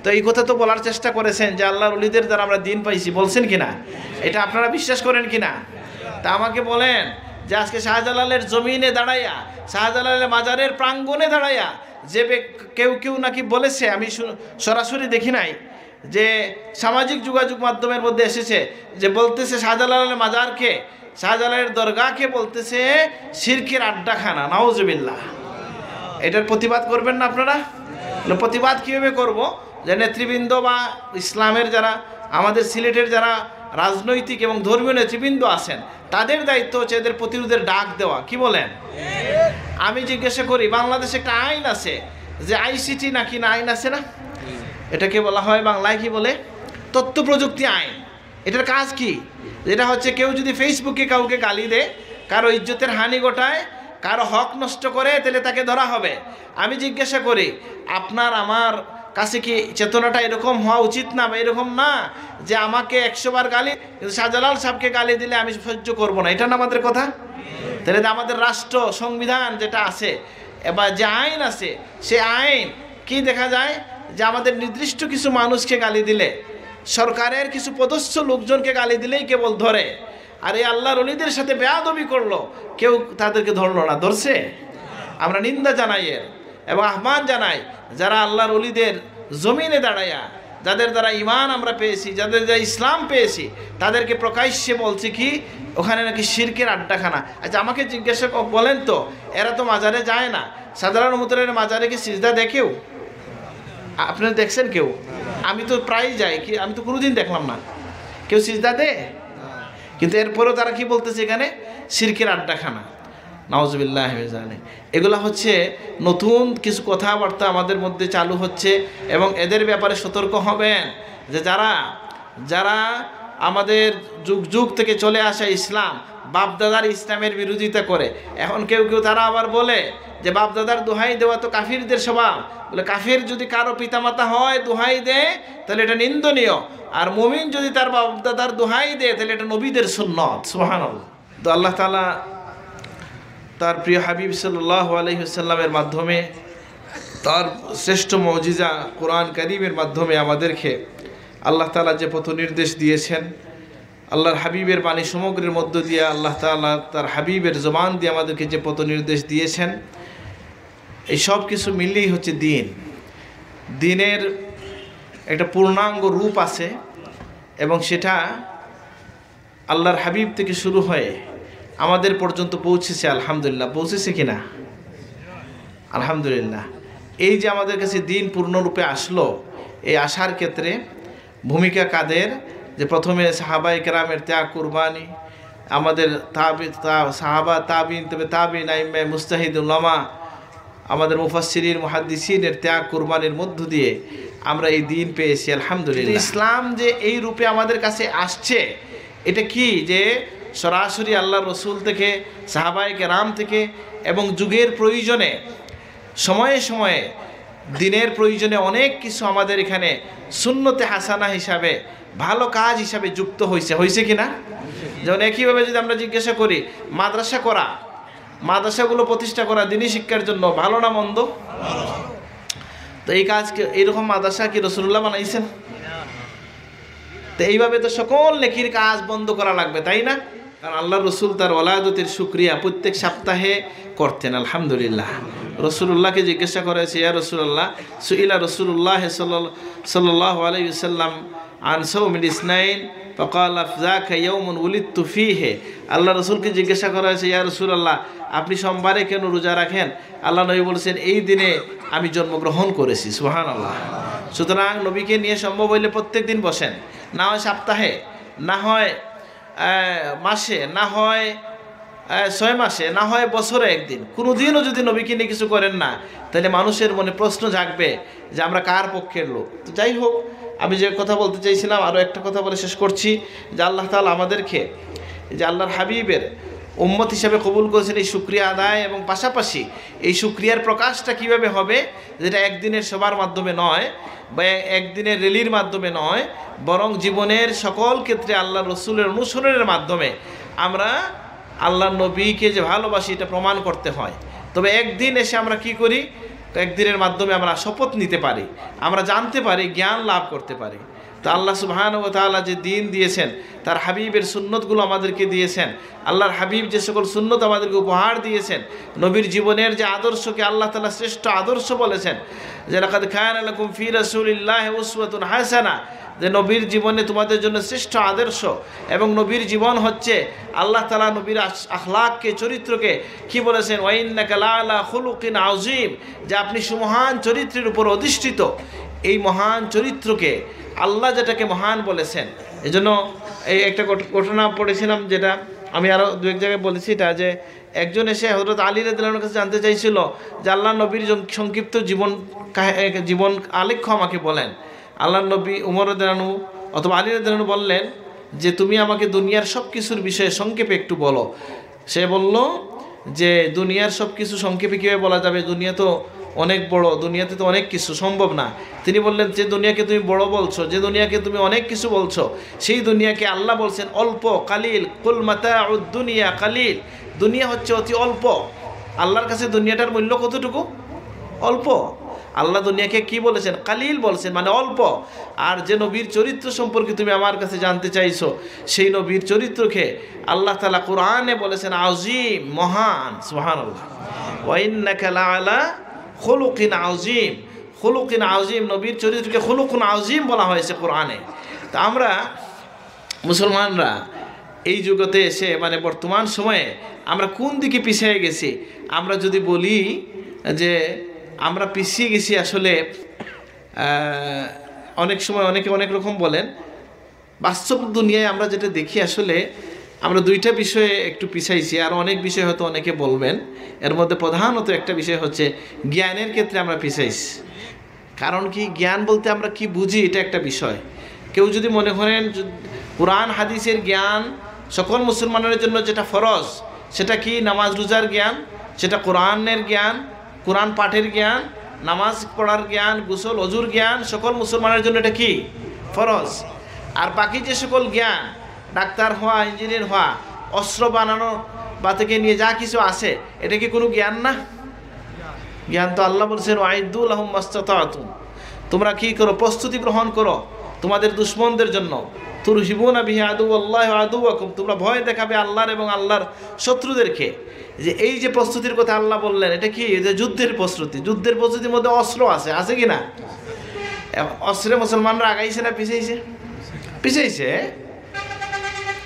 তো এই কথা তো বলার চেষ্টা করেছেন যে আল্লাহর ওলিদের দ্বারা আমরা দিন পাইছি, বলছেন কিনা? এটা আপনারা বিশ্বাস করেন কিনা? তা আমাকে বলেন যে আজকে শাহজালালের জমিনে দাঁড়াইয়া, শাহজালালের মাজারের প্রাঙ্গণে দাঁড়াইয়া যে কেউ নাকি বলেছে, আমি সরাসরি দেখি নাই, যে সামাজিক যোগাযোগ মাধ্যমের মধ্যে এসেছে, যে বলতেছে শাহজালালের মাজারকে, শাহজালালের দরগাকে বলতেছে শিরকের আড্ডাখানা। নাউজুবিল্লাহ। এটার প্রতিবাদ করবেন না আপনারা? প্রতিবাদ কীভাবে করব? যে নেতৃবৃন্দ বা ইসলামের যারা, আমাদের সিলেটের যারা রাজনৈতিক এবং ধর্মীয় নেতৃবৃন্দ আছেন, তাদের দায়িত্ব হচ্ছে এদের প্রতিরোধের ডাক দেওয়া। কি বলেন? আমি জিজ্ঞাসা করি, বাংলাদেশে একটা আইন আছে যে আইসিটি নাকি না আইন আছে না, এটাকে বলা হয় বাংলায় কি বলে? তথ্য প্রযুক্তি আইন। এটার কাজ কি? এটা হচ্ছে কেউ যদি ফেসবুকে কাউকে গালি দেয়, কারো ইজ্জতের হানি ঘটায়, কারো হক নষ্ট করে, তাহলে তাকে ধরা হবে। আমি জিজ্ঞাসা করি, আপনার আমার কাছে কি চেতনাটা এরকম হওয়া উচিত না, বা এরকম না যে আমাকে 100 বার গালি, কিন্তু শাহজালাল সাহেবকে গালি দিলে আমি সহ্য করব না, এটা না আমাদের কথা? তাহলে আমাদের রাষ্ট্র সংবিধান যেটা আছে বা যে আইন আছে, সে আইন কি দেখা যায় যে আমাদের নির্দিষ্ট কিছু মানুষকে গালি দিলে, সরকারের কিছু পদস্থ লোকজনকে গালি দিলেই কেবল ধরে, আর এই আল্লাহর ওলিদের সাথে বেয়াদবি করলো, কেউ তাদেরকে ধরলো না। ধরছে? আমরা নিন্দা জানাই এর এবং আহ্বান জানাই, যারা আল্লাহর ওলিদের জমিনে দাঁড়াইয়া, যাদের দ্বারা ঈমান আমরা পেয়েছি, যাদের দ্বারা ইসলাম পেয়েছি, তাদেরকে প্রকাশ্যে বলছি কি ওখানে নাকি শিরকের আড্ডাখানা। আচ্ছা আমাকে জিজ্ঞাসা বলেন তো, এরা তো মাজারে যায় না, সাধারণ মুতরের মাজারে কি সিজদা দেখেও? আপনারা দেখছেন কেউ? আমি তো প্রায় যাই, কি আমি তো কোনোদিন দেখলাম না কেউ সিজদা দে। কিন্তু এরপরেও তারা কি বলতেছে এখানে শিরকের আড্ডাখানা। নাউজুবিল্লাহ। এগুলা হচ্ছে নতুন কিছু কথাবার্তা আমাদের মধ্যে চালু হচ্ছে, এবং এদের ব্যাপারে সতর্ক হবেন যে যারা আমাদের যুগ যুগ থেকে চলে আসা ইসলাম, বাপদাদার ইসলামের বিরোধিতা করে। এখন কেউ তারা আবার বলে যে বাপদাদার দোহাই দেওয়া তো কাফিরদের স্বভাব। বলে কাফির যদি কারো পিতামাতা হয় দোহাই দেয় তাহলে এটা নিন্দনীয়, আর মুমিন যদি তার বাপদাদার দোহাই দেয় তাহলে এটা নবীদের সুন্নত। সুবহানাল্লাহ। তো আল্লাহ তাআলা তার প্রিয় হাবিব সাল্লাল্লাহু আলাইহি ওয়াসাল্লামের মাধ্যমে, তার শ্রেষ্ঠ মুজিজা কোরআন কারীমের মাধ্যমে আমাদেরকে আল্লাহ তাআলা যে পথ নির্দেশ দিয়েছেন, আল্লাহর হাবিবের বাণী সমগ্রের মধ্য দিয়ে আল্লাহ তাআলা তার হাবিবের জবান দিয়ে আমাদেরকে যে পথ নির্দেশ দিয়েছেন, এই সব কিছু মিললেই হচ্ছে দিন। দিনের একটা পূর্ণাঙ্গ রূপ আছে, এবং সেটা আল্লাহর হাবিব থেকে শুরু হয়ে আমাদের পর্যন্ত পৌঁছেছে। আলহামদুলিল্লাহ। পৌঁছেছে কিনা? আলহামদুলিল্লাহ। এই যে আমাদের কাছে দিন পূর্ণরূপে আসলো, এই আসার ক্ষেত্রে ভূমিকা কাদের? যে প্রথমে সাহাবায়ে কেরামের ত্যাগ কুরবানি, আমাদের সাহাবা তাবিন, তবে তাবিন, আইম্মে মুজতাহিদ উলামা, আমাদের মুফাসসিরিন মুহাদ্দিসিনের ত্যাগ কুরবানির মধ্য দিয়ে আমরা এই দিন পেয়েছি। আলহামদুলিল্লাহ। ইসলাম যে এই রূপে আমাদের কাছে আসছে, এটা কি যে সরাসরি আল্লাহর রসুল থেকে, সাহাবায়ে কেরাম থেকে, এবং যুগের প্রয়োজনে, সময়ে সময়ে দিনের প্রয়োজনে অনেক কিছু আমাদের এখানে সুন্নতে হাসানা হিসাবে, ভালো কাজ হিসাবে যুক্ত হয়েছে কিনা? যেমন একইভাবে যদি আমরা জিজ্ঞাসা করি, মাদ্রাসা করা, মাদ্রাসাগুলো প্রতিষ্ঠা করা দিনী শিক্ষার জন্য ভালো না মন্দ? তো এই কাজকে, এইরকম মাদ্রাসা কি রাসূলুল্লাহ বানাইছেন? তো এইভাবে তো সকল নেকির কাজ বন্ধ করা লাগবে, তাই না? কারণ আল্লাহ রসুল তার ওলাদতের শুকরিয়া প্রত্যেক সপ্তাহে করতেন। আলহামদুলিল্লাহ। রসুল্লাহকে জিজ্ঞাসা করেছে, ইয়া রসুল্লাহ, সুইলা রসুল্লাহ সাল্লাল্লাহু আলাইহি ওয়াসাল্লাম আন সাওমিল ইসনাইন ফাকাল যাকা ইয়াউমুন উলিদতু ফীহি। আল্লাহ রসুলকে জিজ্ঞাসা করা হয়েছে, ইয়া রসুল্লাহ, আপনি সোমবারে কেন রোজা রাখেন? আল্লাহ নবী বলেছেন, এই দিনে আমি জন্মগ্রহণ করেছি। সুবহানাল্লাহ। সুতরাং নবীকে নিয়ে সম্ভব হইলে প্রত্যেক দিন বসেন, না হয় সপ্তাহে, না হয় মাসে, না হয় 6 মাসে, না হয় বছরে একদিন। কোনো দিনও যদি নবীকে নিয়ে কিছু করেন না, তাহলে মানুষের মনে প্রশ্ন জাগবে যে আমরা কার পক্ষের লোক। তো যাই হোক, আমি যে কথা বলতে চাইছিলাম, আরও একটা কথা বলে শেষ করছি, যে আল্লাহ তাআলা আমাদেরকে যে আল্লাহর হাবিবের উম্মত হিসাবে কবুল করেছেন, এই শুকরিয়া আদায়, এবং পাশাপাশি এই শুকরিয়ার প্রকাশটা কিভাবে হবে, যেটা একদিনের সবার মাধ্যমে নয়, বা একদিনের র্যালির মাধ্যমে নয়, বরং জীবনের সকল ক্ষেত্রে আল্লাহ রসুলের অনুসরণের মাধ্যমে আমরা আল্লাহ নবীকে যে ভালোবাসি এটা প্রমাণ করতে হয়। তবে একদিন এসে আমরা কি করি? একদিনের মাধ্যমে আমরা শপথ নিতে পারি, আমরা জানতে পারি, জ্ঞান লাভ করতে পারি। তো আল্লাহ সুবহানাহু ওয়া তাআলা যে দিন দিয়েছেন, তার হাবিবের সুন্নতগুলো আমাদেরকে দিয়েছেন, আল্লাহর হাবিব যে সকল সুন্নত আমাদেরকে উপহার দিয়েছেন, নবীর জীবনের যে আদর্শকে আল্লাহ তাআলা শ্রেষ্ঠ আদর্শ বলেছেন, যে লাকাদ কানা লাকুম ফি রাসূলিল্লাহি উসওয়াতুন হাসানাহ, যে নবীর জীবনে তোমাদের জন্য শ্রেষ্ঠ আদর্শ। এবং নবীর জীবন হচ্ছে আল্লাহ তাআলা নবীর আখলাককে, চরিত্রকে কি বলেছেন, ওয়া ইন্নাকা লাআলা খুলুকিন আযীম, যে আপনি সুমহান চরিত্রের উপর অধিষ্ঠিত। এই মহান চরিত্রকে আল্লাহ যেটাকে মহান বলেছেন, এজন্য এই একটা ঘটনা পড়েছিলাম, যেটা আমি আরও দু এক জায়গায় বলেছি, এটা যে একজন এসে হযরত আলী রাদিয়াল্লাহু আনহুর কাছে জানতে চাইছিল যে আল্লাহ নবীর সংক্ষিপ্ত জীবন আলেখ্য আমাকে বলেন। আল্লাহ নবী উমর রাদিয়াল্লাহু আনহু অথবা আলী রাদিয়াল্লাহু আনহু বললেন যে তুমি আমাকে দুনিয়ার সব কিছুর বিষয়ে সংক্ষেপে একটু বলো। সে বলল যে দুনিয়ার সব কিছু সংক্ষেপে কীভাবে বলা যাবে, দুনিয়া তো অনেক বড়, দুনিয়াতে তো অনেক কিছু সম্ভব না। তিনি বললেন যে দুনিয়াকে তুমি বড় বলছো, যে দুনিয়াকে তুমি অনেক কিছু বলছো, সেই দুনিয়াকে আল্লাহ বলছেন অল্প, কালিল, কুল মাতাউদ দুনিয়া কালিল, দুনিয়া হচ্ছে অতি অল্প। আল্লাহর কাছে দুনিয়াটার মূল্য কতটুকু? অল্প। আল্লাহ দুনিয়াকে কি বলেছেন? কালিল বলছেন, মানে অল্প। আর যে নবীর চরিত্র সম্পর্কে তুমি আমার কাছে জানতে চাইছো, সেই নবীর চরিত্রকে আল্লাহ তাআলা কোরআনে বলেছেন আযীম, মহান। সুবহানাল্লাহ। ওয়া ইন্নাকা লাআলা খুলুকিন আযীম, খুলুকিন আযীম, নবীর চরিত্রকে খুলুকুন আযীম বলা হয়েছে কোরআনে। তা আমরা মুসলমানরা এই যুগতে এসে, মানে বর্তমান সময়ে আমরা কোন দিকে পিছিয়ে গেছি? আমরা যদি বলি যে আমরা পিছিয়ে গেছি, আসলে অনেক সময় অনেকে অনেক রকম বলেন। বাস্তব দুনিয়ায় আমরা যেটা দেখি, আসলে আমরা দুইটা বিষয়ে একটু পিছাইছি, আর অনেক বিষয় হয়তো অনেকে বলবেন। এর মধ্যে প্রধানত একটা বিষয় হচ্ছে জ্ঞানের ক্ষেত্রে আমরা পিছাইছি। কারণ কি, জ্ঞান বলতে আমরা কি বুঝি, এটা একটা বিষয়। কেউ যদি মনে করেন কোরআন হাদিসের জ্ঞান সকল মুসলমানের জন্য যেটা ফরজ, সেটা কি নামাজ রোজার জ্ঞান, সেটা কোরআনের জ্ঞান, কোরআন পাঠের জ্ঞান, নামাজ পড়ার জ্ঞান, গোসল অজুর জ্ঞান, সকল মুসলমানের জন্য এটা কি ফরজ। আর বাকি যে সকল জ্ঞান, ডাক্তার হওয়া, ইঞ্জিনিয়ার হওয়া, অস্ত্র বানানো বা থেকে নিয়ে যা কিছু আছে, এটা কি কোনো জ্ঞান না? জ্ঞান তো আল্লাহ বলছেন ওয়াইদু লাহুম মাসতাতাতুম, তোমরা কি করো? প্রস্তুতি গ্রহণ করো তোমাদের দুশমনদের জন্য। তুরহিবুনা বিহি আদুওয়াল্লাহি ওয়া আদুওয়াকুম, তোমরা ভয় দেখাবে আল্লাহর এবং আল্লাহর শত্রুদেরকে। যে এই যে প্রস্তুতির কথা আল্লাহ বললেন, এটা কি? যে যুদ্ধের প্রস্তুতি। যুদ্ধের প্রস্তুতির মধ্যে অস্ত্র আছে কি না? অস্ত্রে মুসলমানরা আগাইছে না পিছাইছে? পিছাইছে।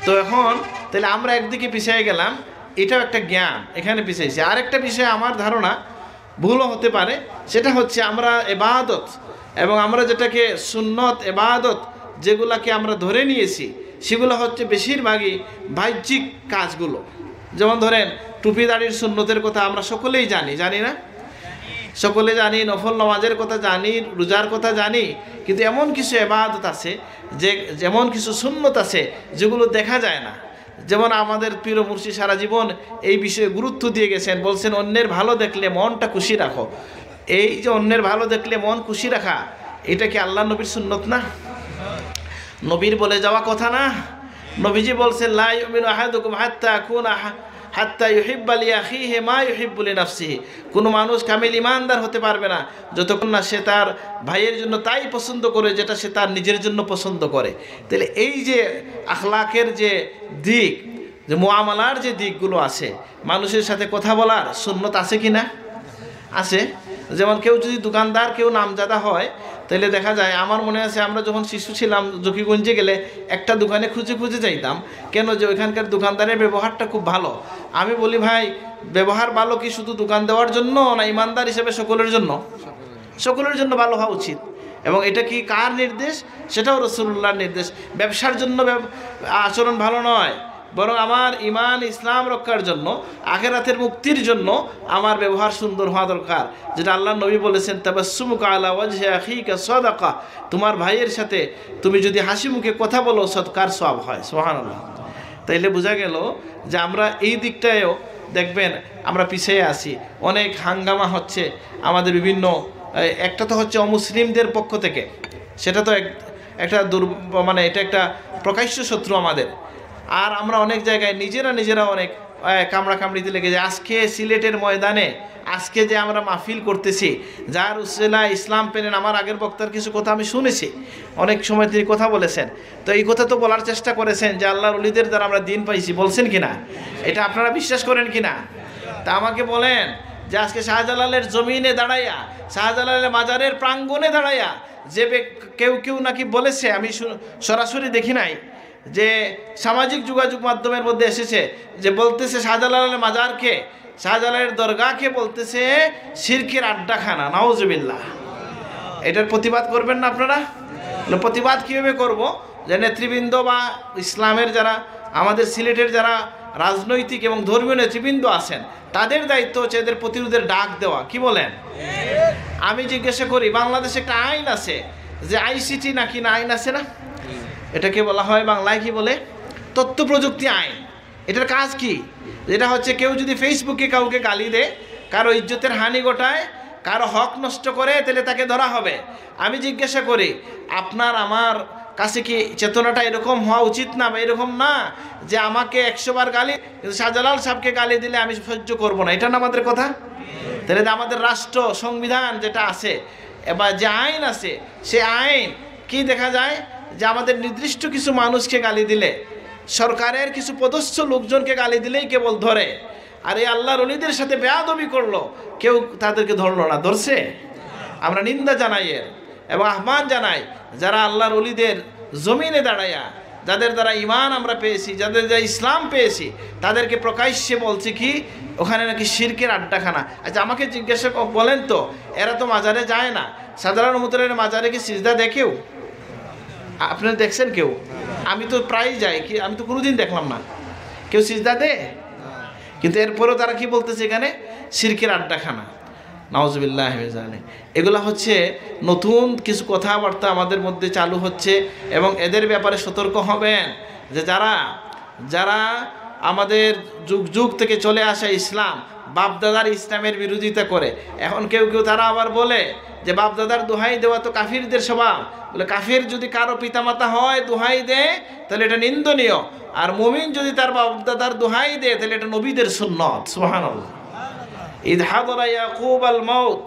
তো এখন তাহলে আমরা একদিকে পিছিয়ে গেলাম, এটাও একটা জ্ঞান, এখানে পিছাইছে। আরেকটা বিষয় আমার ধারণা ভুলও হতে পারে, সেটা হচ্ছে আমরা ইবাদত এবং আমরা যেটাকে সুন্নত ইবাদত যেগুলাকে আমরা ধরে নিয়েছি, সেগুলো হচ্ছে বেশিরভাগই বাহ্যিক কাজগুলো। যেমন ধরেন টুপি দাড়ির সুন্নতের কথা আমরা সকলেই জানি না? সকলে জানি, নফল নামাজের কথা জানি, রোজার কথা জানি, কিন্তু এমন কিছু ইবাদত আছে, যেমন কিছু সুন্নত আছে যেগুলো দেখা যায় না। যেমন আমাদের পীর মুর্শিদ সারা জীবন এই বিষয়ে গুরুত্ব দিয়ে গেছেন, বলছেন অন্যের ভালো দেখলে মনটা খুশি রাখো। এই যে অন্যের ভালো দেখলে মন খুশি রাখা, এটা কি আল্লাহ নবীর সুন্নত না? নবীর বলে যাওয়া কথা না? নবীজি বলছেন লা ইউমিনু আহাদুকুম হাত্তা ইউহিব্বা লিআখিহি মা ইউহিব্বু লিনাফসিহি, কোনো মানুষ কামিল ইমানদার হতে পারবে না যতক্ষণ না সে তার ভাইয়ের জন্য তাই পছন্দ করে যেটা সে তার নিজের জন্য পছন্দ করে। তাহলে এই যে আখলাকের যে দিক, যে মুআমালার যে দিকগুলো আছে, মানুষের সাথে কথা বলার সুন্নত আছে কি না? আছে। যেমন কেউ যদি দোকানদার, কেউ নামজাদা হয়, তাহলে দেখা যায়, আমার মনে আছে আমরা যখন শিশু ছিলাম জকিগঞ্জে গেলে একটা দোকানে খুঁজে যাইতাম। কেন? যে ওইখানকার দোকানদারের ব্যবহারটা খুব ভালো। আমি বলি ভাই, ব্যবহার ভালো কি শুধু দোকান দেওয়ার জন্য, না ইমানদার হিসেবে সকলের জন্য? সকলের জন্য ভালো হওয়া উচিত। এবং এটা কি কার নির্দেশ? সেটাও রাসূলুল্লাহর নির্দেশ। ব্যবসার জন্য আচরণ ভালো নয়, বরং আমার ইমান ইসলাম রক্ষার জন্য, আখিরাতের মুক্তির জন্য আমার ব্যবহার সুন্দর হওয়া দরকার। যেটা আল্লাহ নবী বলেছেন, তাবাসসুমুকা আলা ওয়াজহি আখিকা সাদাকা, তোমার ভাইয়ের সাথে তুমি যদি হাসি মুখে কথা বলো, সদকার সওয়াব হয়। সুবহানাল্লাহ। তাইলে বোঝা গেল যে আমরা এই দিকটায়ও দেখবেন আমরা পিছিয়ে আছি। অনেক হাঙ্গামা হচ্ছে আমাদের বিভিন্ন, একটা তো হচ্ছে অমুসলিমদের পক্ষ থেকে, সেটা তো একটা মানে এটা একটা প্রকাশ্য শত্রু আমাদের। আর আমরা অনেক জায়গায় নিজেরা অনেক কামড়াকামড়িতে লেগে যায়। আজকে সিলেটের ময়দানে আজকে যে আমরা মাহফিল করতেছি, যার উসিলা ইসলাম পেলেন, আমার আগের বক্তার কিছু কথা আমি শুনেছি, অনেক সময় তিনি কথা বলেছেন। তো এই কথা তো বলার চেষ্টা করেছেন যে আল্লাহর ওলিদের দ্বারা আমরা দিন পাইছি, বলছেন কিনা? এটা আপনারা বিশ্বাস করেন কিনা? তা আমাকে বলেন যে আজকে শাহজালালের জমিনে দাঁড়াইয়া, শাহজালালের মাজারের প্রাঙ্গণে দাঁড়াইয়া যে কেউ নাকি বলেছে, আমি সরাসরি দেখি নাই, যে সামাজিক যোগাযোগ মাধ্যমের মধ্যে এসেছে, যে বলতেছে শাহজালালের মাজারকে, শাহজালালের দরগাকে বলতেছে শিরকের আড্ডাখানা। নাউজুবিল্লাহ। এটার প্রতিবাদ করবেন না আপনারা? প্রতিবাদ কীভাবে করব? যে নেতৃবৃন্দ বা ইসলামের যারা, আমাদের সিলেটের যারা রাজনৈতিক এবং ধর্মীয় নেতৃবৃন্দ আছেন, তাদের দায়িত্ব হচ্ছে এদের প্রতিরোধের ডাক দেওয়া। কি বলেন? আমি জিজ্ঞাসা করি, বাংলাদেশে একটা আইন আছে যে আইসিটি নাকি না আইন আছে না, এটাকে বলা হয় বাংলায় কি বলে? তথ্য প্রযুক্তি আইন। এটার কাজ কি? এটা হচ্ছে কেউ যদি ফেসবুকে কাউকে গালি দেয়, কারো ইজ্জতের হানি ঘটায়, কারো হক নষ্ট করে, তাহলে তাকে ধরা হবে। আমি জিজ্ঞাসা করি, আপনার আমার কাছে কি চেতনাটা এরকম হওয়া উচিত না, বা এরকম না যে আমাকে 100 বার গালি, কিন্তু শাহজালাল সাহেবকে গালি দিলে আমি সহ্য করব না, এটা না আমাদের কথা? তাহলে আমাদের রাষ্ট্র সংবিধান যেটা আছে বা যে আইন আছে, সে আইন কি দেখা যায় যে আমাদের নির্দিষ্ট কিছু মানুষকে গালি দিলে, সরকারের কিছু পদস্থ লোকজনকে গালি দিলেই কেবল ধরে, আর এই আল্লাহর ওলিদের সাথে বেয়াদবি করলো, কেউ তাদেরকে ধরলো না। ধরছে? আমরা নিন্দা জানাই এর এবং আহ্বান জানাই, যারা আল্লাহর ওলিদের জমিনে দাঁড়াইয়া, যাদের দ্বারা ইমান আমরা পেয়েছি, যাদের দ্বারা ইসলাম পেয়েছি, তাদেরকে প্রকাশ্যে বলছি কি ওখানে নাকি শিরকের আড্ডাখানা। আচ্ছা আমাকে জিজ্ঞাসা বলেন তো, এরা তো মাজারে যায় না, সাধারণ মুতরের মাজারে কি সিজদা দেখেও? আপনারা দেখছেন কেউ? আমি তো প্রায় যাই, কি আমি তো কোনোদিন দেখলাম না কেউ সিজদা দে। কিন্তু এরপরেও তারা কি বলতেছে এখানে শিরকের আড্ডাখানা। নাউজুবিল্লাহ। এগুলা হচ্ছে নতুন কিছু কথাবার্তা আমাদের মধ্যে চালু হচ্ছে, এবং এদের ব্যাপারে সতর্ক হবেন যে যারা আমাদের যুগ যুগ থেকে চলে আসা ইসলাম, বাপদাদার ইসলামের বিরোধিতা করে। এখন কেউ তারা আবার বলে যে বাপদাদার দোহাই দেওয়া তো কাফিরদের স্বভাব। বলে কাফির যদি কারো পিতামাতা হয় দোহাই দেয় তাহলে এটা নিন্দনীয়, আর মুমিন যদি তার বাপদাদার দোহাই দেয় তাহলে এটা নবীদের সুন্নত। সুবহানাল্লাহ। ইদ হাদরা ইয়াকুব আল মাউত,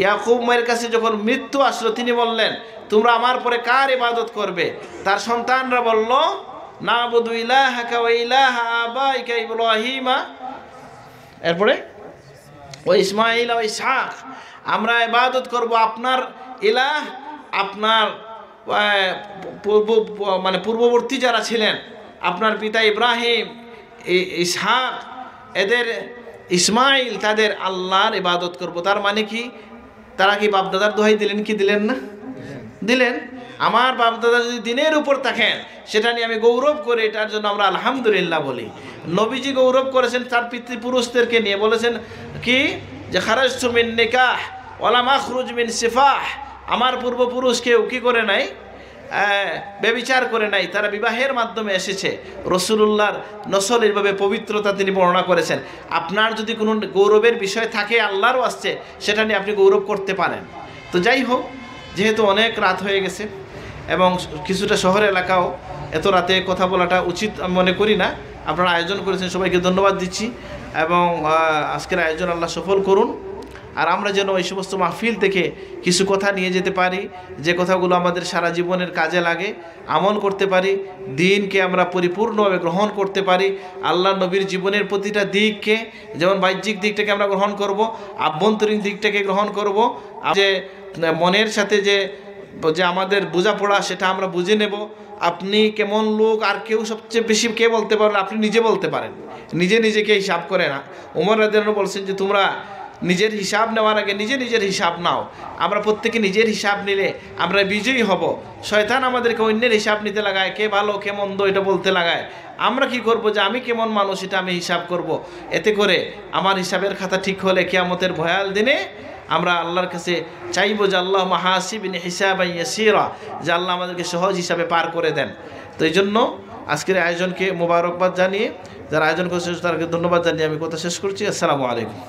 ইয়াকুবের কাছে যখন মৃত্যু আসলো, তিনি বললেন তোমরা আমার পরে কার ইবাদত করবে? তার সন্তানরা বলল নাবুদু ইলাহাকা ওয়া ইলাহা আবাইকা ইব্রাহিমা, এরপরে ও ইসমাঈল ও ইসহাক, আমরা ইবাদত করব আপনার ইলাহ, আপনার পূর্ববর্তী যারা ছিলেন, আপনার পিতা ইব্রাহিম, ইসহাক, এদের ইসমাইল, তাদের আল্লাহর ইবাদত করব। তার মানে কি? তারা কি বাপদাদার দোহাই দিলেন কি দিলেন না? দিলেন। আমার বাপদাদা যদি দিনের উপর থাকেন, সেটা নিয়ে আমি গৌরব করি, এটার জন্য আমরা আলহামদুলিল্লাহ বলি। নবীজি গৌরব করেছেন তার পিতৃপুরুষদেরকে নিয়ে, বলেছেন কি যে খারাজতু মিন নিকাহ ওয়ালা মাখরুজ মিন সিফাহ, আমার পূর্বপুরুষ কেউ কি করে নাই, ব্যভিচার করে নাই, তারা বিবাহের মাধ্যমে এসেছে। রাসূলুল্লাহর নসল এইভাবে পবিত্রতা তিনি বর্ণনা করেছেন। আপনার যদি কোনো গৌরবের বিষয় থাকে আল্লাহরও আসছে, সেটা নিয়ে আপনি গৌরব করতে পারেন। তো যাই হোক, যেহেতু অনেক রাত হয়ে গেছে এবং কিছুটা শহর এলাকাও, এত রাতে কথা বলাটা উচিত আমি মনে করি না। আপনারা আয়োজন করেছেন, সবাইকে ধন্যবাদ দিচ্ছি, এবং আজকের আয়োজন আল্লাহ সফল করুন। আর আমরা যেন ওই সমস্ত মাহফিল থেকে কিছু কথা নিয়ে যেতে পারি, যে কথাগুলো আমাদের সারা জীবনের কাজে লাগে, আমল করতে পারি, দিনকে আমরা পরিপূর্ণভাবে গ্রহণ করতে পারি। আল্লাহ নবীর জীবনের প্রতিটা দিককে, যেমন বাহ্যিক দিকটাকে আমরা গ্রহণ করব, আভ্যন্তরীণ দিকটাকে গ্রহণ করব, যে মনের সাথে যে আমাদের বোঝাপড়া, সেটা আমরা বুঝে নেব। আপনি কেমন লোক আর কেউ সবচেয়ে বেশি কে বলতে পারেন? আপনি নিজে বলতে পারেন, নিজেকে হিসাব করে না। ওমর রাদিয়াল্লাহু আনহু বলছেন যে তোমরা নিজের হিসাব নেওয়ার আগে নিজের হিসাব নাও। আমরা প্রত্যেকে নিজের হিসাব নিলে আমরা বিজয়ী হব। শয়তান আমাদেরকে অন্যের হিসাব নিতে লাগায়, কে ভালো কে মন্দ এটা বলতে লাগায়। আমরা কি করব যে আমি কেমন মানুষ এটা আমি হিসাব করব। এতে করে আমার হিসাবের খাতা ঠিক হলে কিয়ামতের ভয়াল দিনে আমরা আল্লাহর কাছে চাইব যে আল্লাহ মাহাসিবিন হিসাবান ইয়াসীরা, যে আল্লাহ আমাদেরকে সহজ হিসাবে পার করে দেন। তো এই জন্য আজকের আয়োজনকে মোবারকবাদ জানিয়ে, যারা আয়োজন করেছে তাদেরকে ধন্যবাদ জানিয়ে আমি কথা শেষ করছি। আসসালামু আলাইকুম।